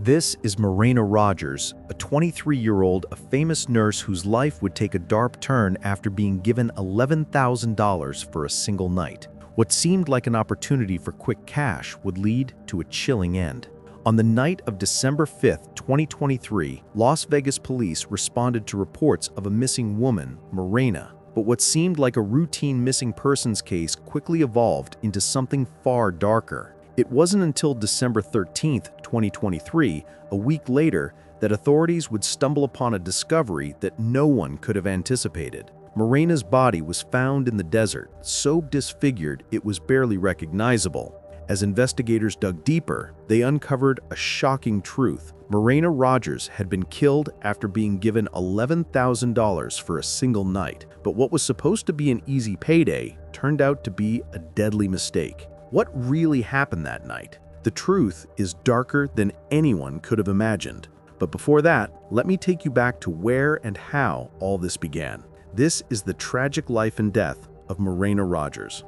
This is Morena Rogers, a 23-year-old, a famous nurse whose life would take a dark turn after being given $11,000 for a single night. What seemed like an opportunity for quick cash would lead to a chilling end. On the night of December 5, 2023, Las Vegas police responded to reports of a missing woman, Morena. But what seemed like a routine missing persons case quickly evolved into something far darker. It wasn't until December 13, 2023, a week later, that authorities would stumble upon a discovery that no one could have anticipated. Morena's body was found in the desert, so disfigured it was barely recognizable. As investigators dug deeper, they uncovered a shocking truth. Morena Rogers had been killed after being given $11,000 for a single night. But what was supposed to be an easy payday turned out to be a deadly mistake. What really happened that night? The truth is darker than anyone could have imagined. But before that, let me take you back to where and how all this began. This is the tragic life and death of Morena Rogers.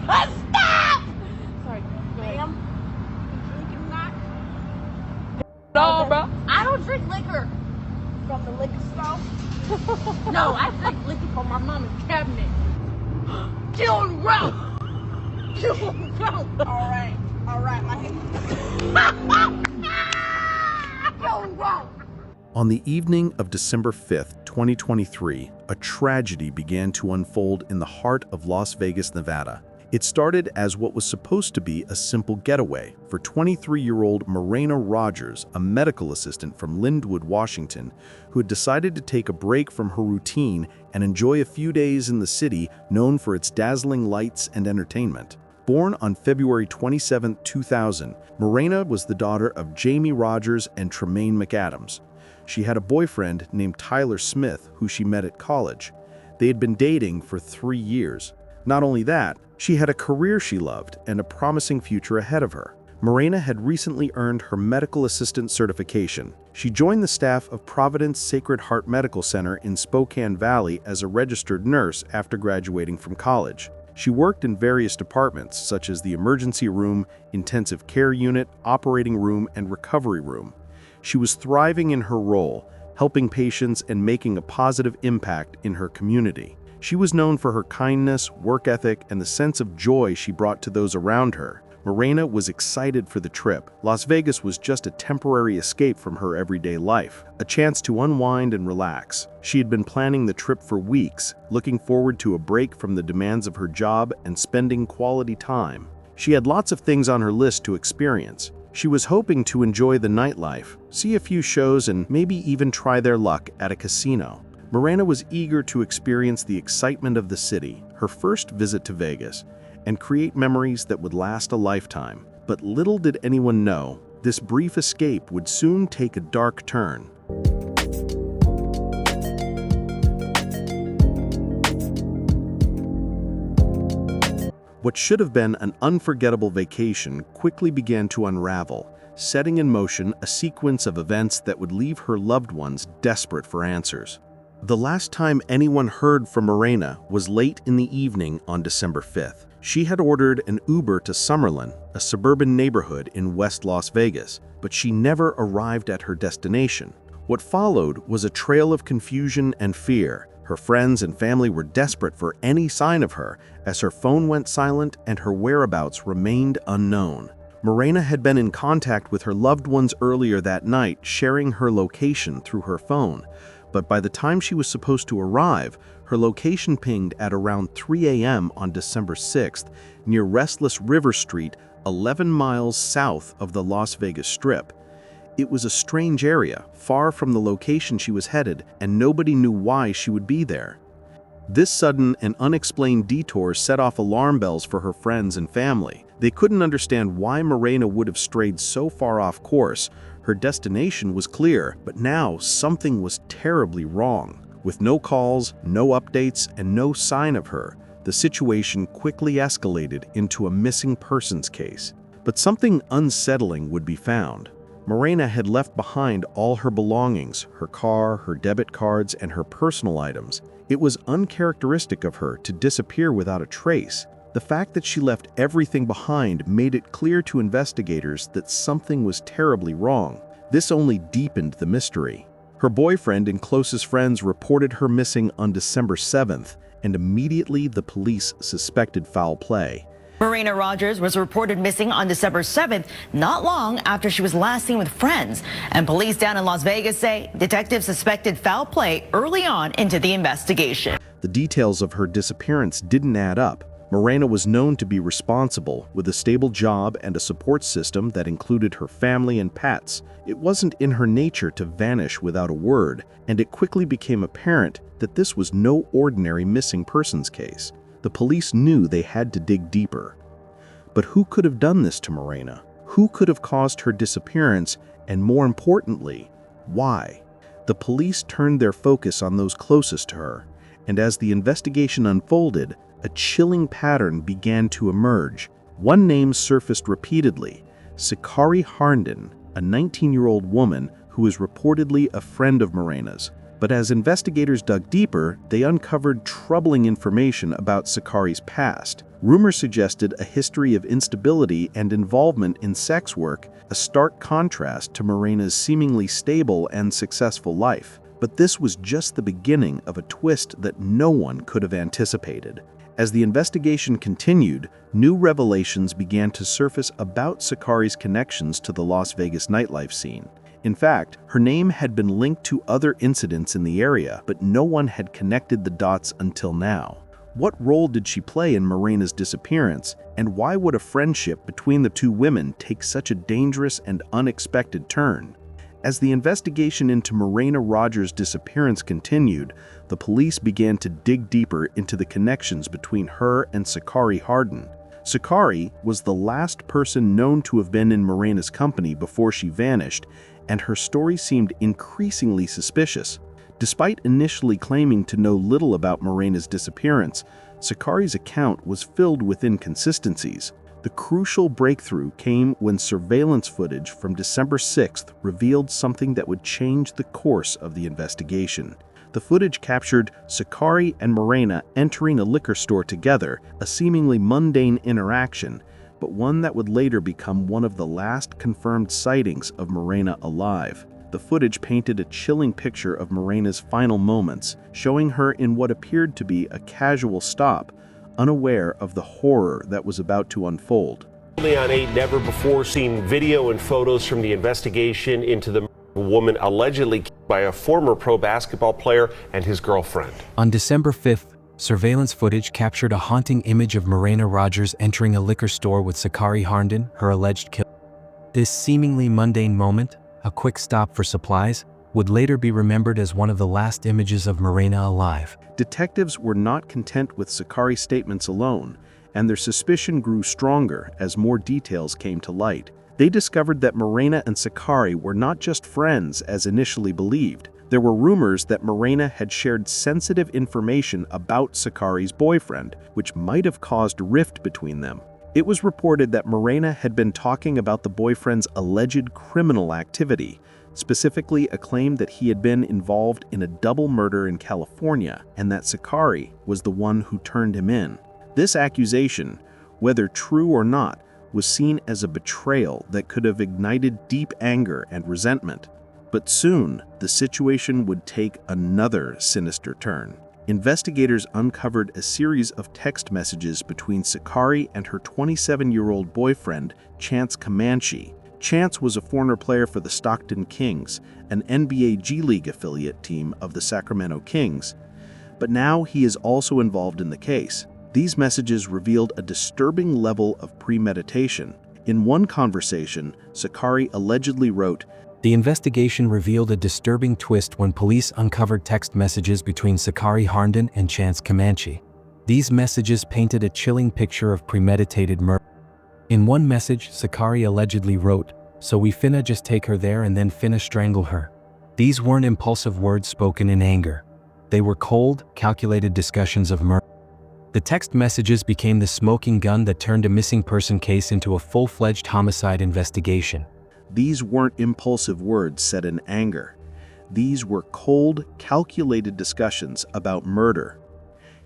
Stop! Sorry, ma'am. You drinking that? No, bro. I don't drink liquor from the liquor store. No, I drink liquor from my mama's cabinet. Killing rope. Killing rope. All right, my head. Killing rope. On the evening of December 5, 2023, a tragedy began to unfold in the heart of Las Vegas, Nevada. It started as what was supposed to be a simple getaway for 23-year-old Morena Rogers, a medical assistant from Linwood, Washington, who had decided to take a break from her routine and enjoy a few days in the city known for its dazzling lights and entertainment. Born on February 27, 2000, Morena was the daughter of Jamie Rogers and Tremaine McAdams. She had a boyfriend named Tyler Smith, who she met at college. They had been dating for 3 years. Not only that, she had a career she loved and a promising future ahead of her. Morena had recently earned her medical assistant certification. She joined the staff of Providence Sacred Heart Medical Center in Spokane Valley as a registered nurse after graduating from college. She worked in various departments such as the emergency room, intensive care unit, operating room, and recovery room. She was thriving in her role, helping patients and making a positive impact in her community. She was known for her kindness, work ethic, and the sense of joy she brought to those around her. Morena was excited for the trip. Las Vegas was just a temporary escape from her everyday life, a chance to unwind and relax. She had been planning the trip for weeks, looking forward to a break from the demands of her job and spending quality time. She had lots of things on her list to experience. She was hoping to enjoy the nightlife, see a few shows, and maybe even try their luck at a casino. Morena was eager to experience the excitement of the city, her first visit to Vegas, and create memories that would last a lifetime. But little did anyone know, this brief escape would soon take a dark turn. What should have been an unforgettable vacation quickly began to unravel, setting in motion a sequence of events that would leave her loved ones desperate for answers. The last time anyone heard from Morena was late in the evening on December 5th. She had ordered an Uber to Summerlin, a suburban neighborhood in West Las Vegas, but she never arrived at her destination. What followed was a trail of confusion and fear. Her friends and family were desperate for any sign of her, as her phone went silent and her whereabouts remained unknown. Morena had been in contact with her loved ones earlier that night, sharing her location through her phone. But by the time she was supposed to arrive, her location pinged at around 3 a.m. on December 6th near Restless River Street, 11 miles south of the Las Vegas Strip. It was a strange area, far from the location she was headed, and nobody knew why she would be there. This sudden and unexplained detour set off alarm bells for her friends and family. They couldn't understand why Morena would have strayed so far off course. Her destination was clear, but now something was terribly wrong. With no calls, no updates, and no sign of her, the situation quickly escalated into a missing persons case. But something unsettling would be found. Morena had left behind all her belongings, her car, her debit cards, and her personal items. It was uncharacteristic of her to disappear without a trace. The fact that she left everything behind made it clear to investigators that something was terribly wrong. This only deepened the mystery. Her boyfriend and closest friends reported her missing on December 7th, and immediately the police suspected foul play. Morena Rogers was reported missing on December 7th, not long after she was last seen with friends. And police down in Las Vegas say detectives suspected foul play early on into the investigation. The details of her disappearance didn't add up. Morena was known to be responsible, with a stable job and a support system that included her family and pets. It wasn't in her nature to vanish without a word, and it quickly became apparent that this was no ordinary missing persons case. The police knew they had to dig deeper. But who could have done this to Morena? Who could have caused her disappearance, and more importantly, why? The police turned their focus on those closest to her, and as the investigation unfolded, a chilling pattern began to emerge. One name surfaced repeatedly: Sakari Harnden, a 19-year-old woman who was reportedly a friend of Morena's. But as investigators dug deeper, they uncovered troubling information about Sakari's past. Rumors suggested a history of instability and involvement in sex work, a stark contrast to Morena's seemingly stable and successful life. But this was just the beginning of a twist that no one could have anticipated. As the investigation continued, new revelations began to surface about Sakari's connections to the Las Vegas nightlife scene. In fact, her name had been linked to other incidents in the area, but no one had connected the dots until now. What role did she play in Morena's disappearance, and why would a friendship between the two women take such a dangerous and unexpected turn? As the investigation into Morena Rogers' disappearance continued, the police began to dig deeper into the connections between her and Sakari Harnden. Sakari was the last person known to have been in Morena's company before she vanished, and her story seemed increasingly suspicious. Despite initially claiming to know little about Morena's disappearance, Sakari's account was filled with inconsistencies. The crucial breakthrough came when surveillance footage from December 6th revealed something that would change the course of the investigation. The footage captured Sakari and Morena entering a liquor store together, a seemingly mundane interaction, but one that would later become one of the last confirmed sightings of Morena alive. The footage painted a chilling picture of Morena's final moments, showing her in what appeared to be a casual stop, unaware of the horror that was about to unfold. On 8, never before seen video and photos from the investigation into the woman allegedly killed by a former pro basketball player and his girlfriend. On December 5th, surveillance footage captured a haunting image of Morena Rogers entering a liquor store with Sakari Harnden, her alleged killer. This seemingly mundane moment, a quick stop for supplies, would later be remembered as one of the last images of Morena alive. Detectives were not content with Sakari's statements alone, and their suspicion grew stronger as more details came to light. They discovered that Morena and Sakari were not just friends as initially believed. There were rumors that Morena had shared sensitive information about Sakari's boyfriend, which might have caused a rift between them. It was reported that Morena had been talking about the boyfriend's alleged criminal activity, specifically a claim that he had been involved in a double murder in California and that Sakari was the one who turned him in. This accusation, whether true or not, was seen as a betrayal that could have ignited deep anger and resentment. But soon, the situation would take another sinister turn. Investigators uncovered a series of text messages between Sakari and her 27-year-old boyfriend, Chance Comanche. Chance was a former player for the Stockton Kings, an NBA G League affiliate team of the Sacramento Kings. But now he is also involved in the case. These messages revealed a disturbing level of premeditation. In one conversation, Sakari allegedly wrote, The investigation revealed a disturbing twist when police uncovered text messages between Sakari Harnden and Chance Comanche. These messages painted a chilling picture of premeditated murder. In one message, Sakari allegedly wrote, "So we finna just take her there and then finna strangle her." These weren't impulsive words spoken in anger. They were cold, calculated discussions of murder. The text messages became the smoking gun that turned a missing person case into a full-fledged homicide investigation. These weren't impulsive words said in anger. These were cold, calculated discussions about murder.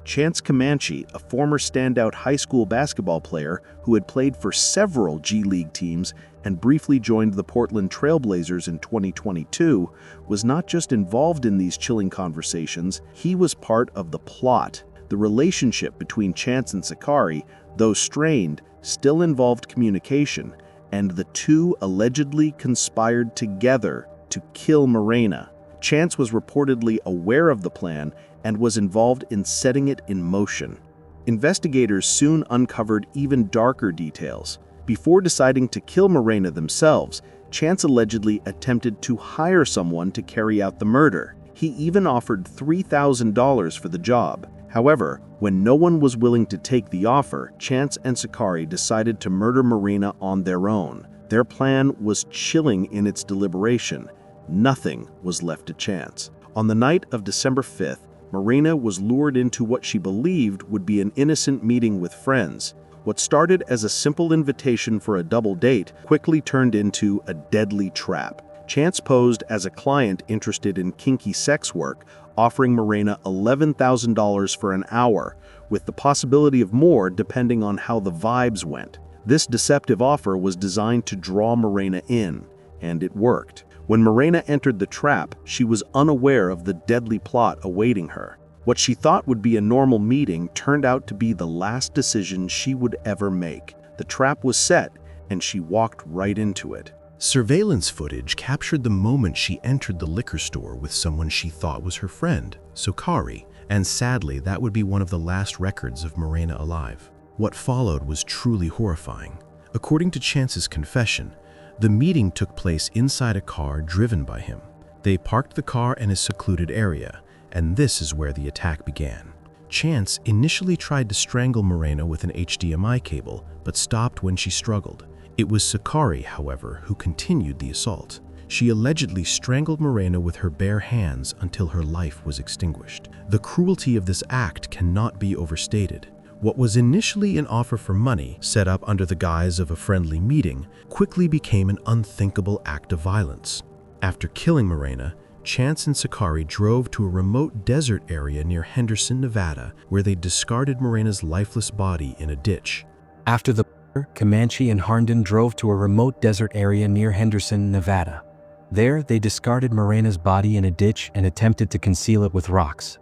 Chance Comanche, a former standout high school basketball player who had played for several G League teams and briefly joined the Portland Trail Blazers in 2022, was not just involved in these chilling conversations, he was part of the plot. The relationship between Chance and Sakari, though strained, still involved communication, and the two allegedly conspired together to kill Morena. Chance was reportedly aware of the plan and was involved in setting it in motion. Investigators soon uncovered even darker details. Before deciding to kill Morena themselves, Chance allegedly attempted to hire someone to carry out the murder. He even offered $3,000 for the job. However, when no one was willing to take the offer, Chance and Sakari decided to murder Morena on their own. Their plan was chilling in its deliberation. Nothing was left to chance. On the night of December 5th, Morena was lured into what she believed would be an innocent meeting with friends. What started as a simple invitation for a double date quickly turned into a deadly trap. Chance posed as a client interested in kinky sex work, offering Morena $11,000 for an hour, with the possibility of more depending on how the vibes went. This deceptive offer was designed to draw Morena in, and it worked. When Morena entered the trap, she was unaware of the deadly plot awaiting her. What she thought would be a normal meeting turned out to be the last decision she would ever make. The trap was set, and she walked right into it. Surveillance footage captured the moment she entered the liquor store with someone she thought was her friend, Sakari, and sadly, that would be one of the last records of Morena alive. What followed was truly horrifying. According to Chance's confession, the meeting took place inside a car driven by him. They parked the car in a secluded area, and this is where the attack began. Chance initially tried to strangle Morena with an HDMI cable, but stopped when she struggled. It was Sakari, however, who continued the assault. She allegedly strangled Morena with her bare hands until her life was extinguished. The cruelty of this act cannot be overstated. What was initially an offer for money, set up under the guise of a friendly meeting, quickly became an unthinkable act of violence. After killing Morena, Chance and Sakari drove to a remote desert area near Henderson, Nevada, where they discarded Morena's lifeless body in a ditch. After the murder, Comanche and Harnden drove to a remote desert area near Henderson, Nevada. There, they discarded Morena's body in a ditch and attempted to conceal it with rocks.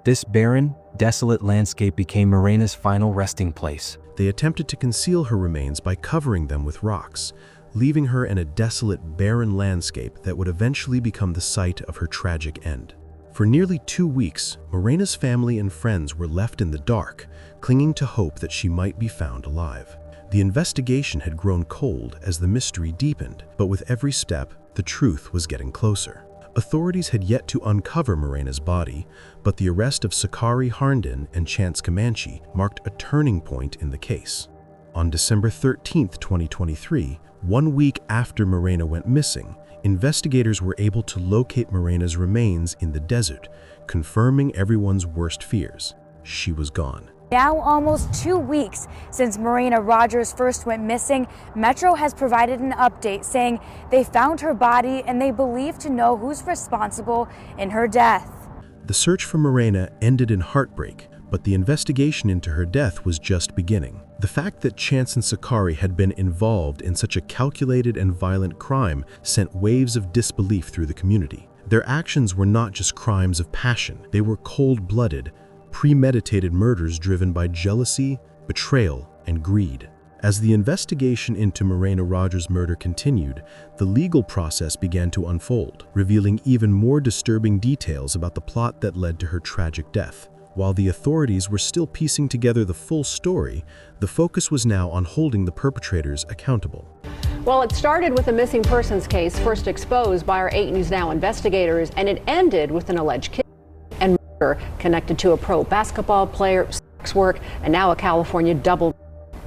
This barren, desolate landscape became Morena's final resting place. They attempted to conceal her remains by covering them with rocks, leaving her in a desolate, barren landscape that would eventually become the site of her tragic end. For nearly 2 weeks, Morena's family and friends were left in the dark, clinging to hope that she might be found alive. The investigation had grown cold as the mystery deepened, but with every step, the truth was getting closer. Authorities had yet to uncover Morena's body, but the arrest of Sakari Harnden and Chance Comanche marked a turning point in the case. On December 13, 2023, 1 week after Morena went missing, investigators were able to locate Morena's remains in the desert, confirming everyone's worst fears. She was gone. Now almost 2 weeks since Morena Rogers first went missing, Metro has provided an update saying they found her body and they believe to know who's responsible in her death. The search for Morena ended in heartbreak, but the investigation into her death was just beginning. The fact that Chance and Sakari had been involved in such a calculated and violent crime sent waves of disbelief through the community. Their actions were not just crimes of passion, they were cold-blooded, premeditated murders driven by jealousy, betrayal, and greed. As the investigation into Morena Rogers' murder continued, the legal process began to unfold, revealing even more disturbing details about the plot that led to her tragic death. While the authorities were still piecing together the full story, the focus was now on holding the perpetrators accountable. Well, it started with a missing persons case first exposed by our 8 News Now investigators, and it ended with an alleged kidnapping and murder connected to a pro basketball player, sex work, and now a California double.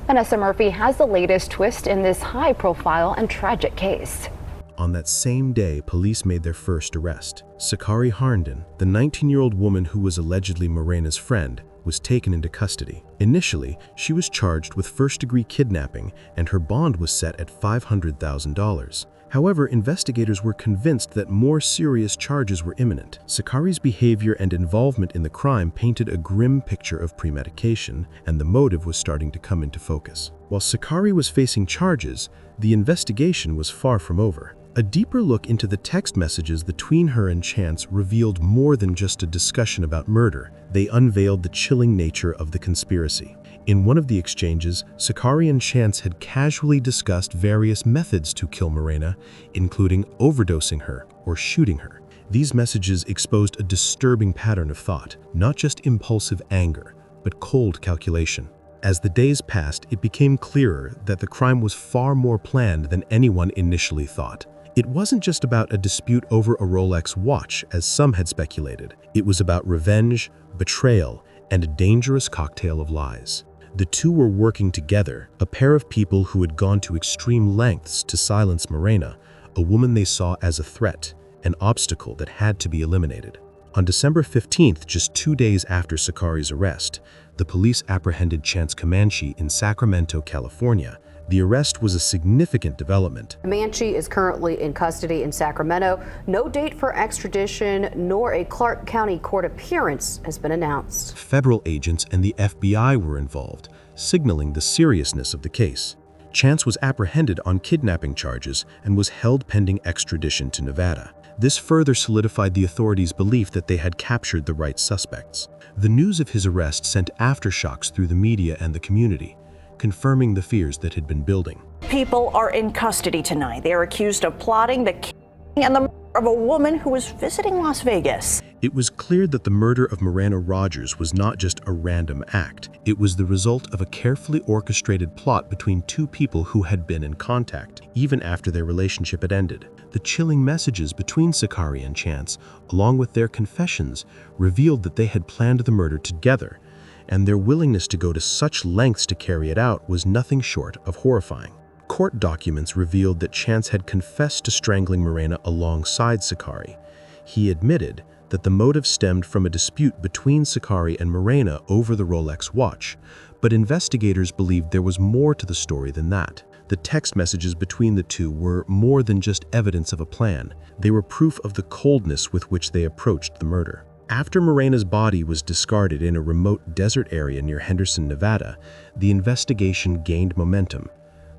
Vanessa Murphy has the latest twist in this high-profile and tragic case. On that same day, police made their first arrest. Sakari Harnden, the 19-year-old woman who was allegedly Morena's friend, was taken into custody. Initially, she was charged with first-degree kidnapping, and her bond was set at $500,000. However, investigators were convinced that more serious charges were imminent. Sakari's behavior and involvement in the crime painted a grim picture of premeditation, and the motive was starting to come into focus. While Sakari was facing charges, the investigation was far from over. A deeper look into the text messages between her and Chance revealed more than just a discussion about murder. They unveiled the chilling nature of the conspiracy. In one of the exchanges, Sakari and Chance had casually discussed various methods to kill Morena, including overdosing her or shooting her. These messages exposed a disturbing pattern of thought, not just impulsive anger, but cold calculation. As the days passed, it became clearer that the crime was far more planned than anyone initially thought. It wasn't just about a dispute over a Rolex watch, as some had speculated. It was about revenge, betrayal, and a dangerous cocktail of lies. The two were working together, a pair of people who had gone to extreme lengths to silence Morena, a woman they saw as a threat, an obstacle that had to be eliminated. On December 15th, just 2 days after Sakari's arrest, the police apprehended Chance Comanche in Sacramento, California. The arrest was a significant development. Comanche is currently in custody in Sacramento. No date for extradition nor a Clark County court appearance has been announced. Federal agents and the FBI were involved, signaling the seriousness of the case. Chance was apprehended on kidnapping charges and was held pending extradition to Nevada. This further solidified the authorities' belief that they had captured the right suspects. The news of his arrest sent aftershocks through the media and the community, confirming the fears that had been building. People are in custody tonight. They are accused of plotting the killing and the murder of a woman who was visiting Las Vegas. It was clear that the murder of Morena Rogers was not just a random act. It was the result of a carefully orchestrated plot between two people who had been in contact, even after their relationship had ended. The chilling messages between Sakari and Chance, along with their confessions, revealed that they had planned the murder together, and their willingness to go to such lengths to carry it out was nothing short of horrifying. Court documents revealed that Chance had confessed to strangling Morena alongside Sakari. He admitted that the motive stemmed from a dispute between Sakari and Morena over the Rolex watch, but investigators believed there was more to the story than that. The text messages between the two were more than just evidence of a plan. They were proof of the coldness with which they approached the murder. After Morena's body was discarded in a remote desert area near Henderson, Nevada, the investigation gained momentum.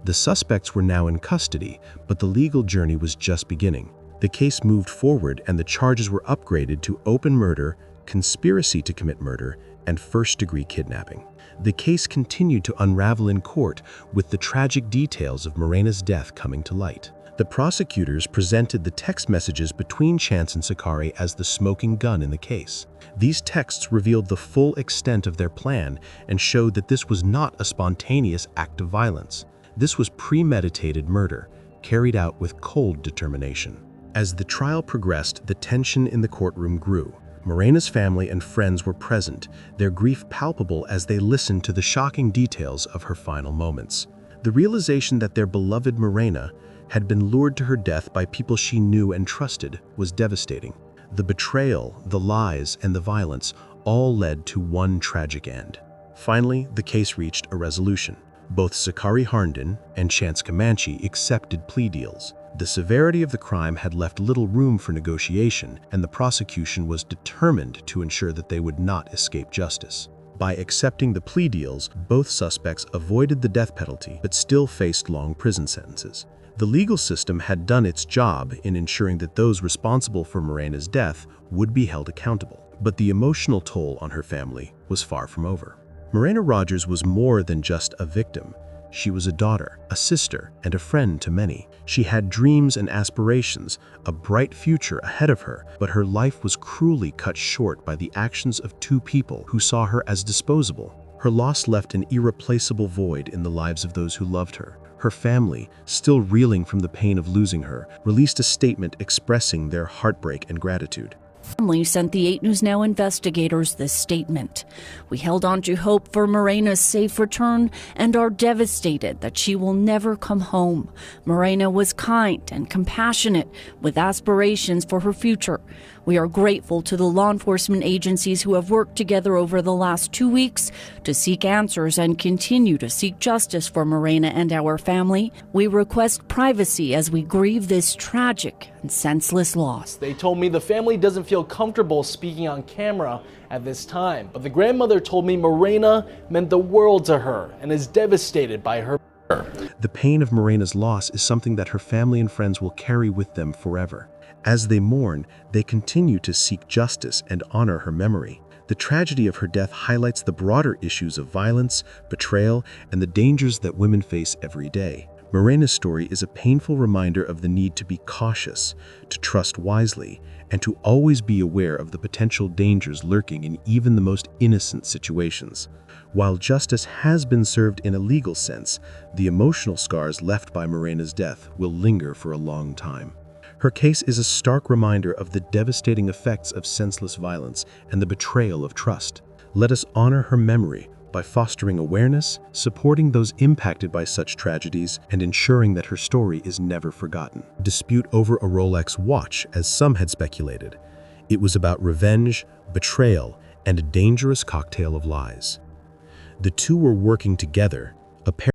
The suspects were now in custody, but the legal journey was just beginning. The case moved forward and the charges were upgraded to open murder, conspiracy to commit murder, and first-degree kidnapping. The case continued to unravel in court, with the tragic details of Morena's death coming to light. The prosecutors presented the text messages between Chance and Sakari as the smoking gun in the case. These texts revealed the full extent of their plan and showed that this was not a spontaneous act of violence. This was premeditated murder, carried out with cold determination. As the trial progressed, the tension in the courtroom grew. Morena's family and friends were present, their grief palpable as they listened to the shocking details of her final moments. The realization that their beloved Morena had been lured to her death by people she knew and trusted was devastating. The betrayal, the lies, and the violence all led to one tragic end. Finally, the case reached a resolution. Both Sakari Harnden and Chance Comanche accepted plea deals. The severity of the crime had left little room for negotiation, and the prosecution was determined to ensure that they would not escape justice. By accepting the plea deals, both suspects avoided the death penalty but still faced long prison sentences. The legal system had done its job in ensuring that those responsible for Morena's death would be held accountable, but the emotional toll on her family was far from over. Morena Rogers was more than just a victim. She was a daughter, a sister, and a friend to many. She had dreams and aspirations, a bright future ahead of her, but her life was cruelly cut short by the actions of two people who saw her as disposable. Her loss left an irreplaceable void in the lives of those who loved her. Her family, still reeling from the pain of losing her, released a statement expressing their heartbreak and gratitude. Family sent the 8 News Now investigators this statement. We held on to hope for Morena's safe return and are devastated that she will never come home. Morena was kind and compassionate with aspirations for her future. We are grateful to the law enforcement agencies who have worked together over the last 2 weeks to seek answers and continue to seek justice for Morena and our family. We request privacy as we grieve this tragic and senseless loss. They told me the family doesn't feel comfortable speaking on camera at this time, but the grandmother told me Morena meant the world to her and is devastated by her. The pain of Morena's loss is something that her family and friends will carry with them forever. As they mourn, they continue to seek justice and honor her memory. The tragedy of her death highlights the broader issues of violence, betrayal, and the dangers that women face every day. Morena's story is a painful reminder of the need to be cautious, to trust wisely, and to always be aware of the potential dangers lurking in even the most innocent situations. While justice has been served in a legal sense, the emotional scars left by Morena's death will linger for a long time. Her case is a stark reminder of the devastating effects of senseless violence and the betrayal of trust. Let us honor her memory by fostering awareness, supporting those impacted by such tragedies, and ensuring that her story is never forgotten. Dispute over a Rolex watch, as some had speculated. It was about revenge, betrayal, and a dangerous cocktail of lies. The two were working together, a pair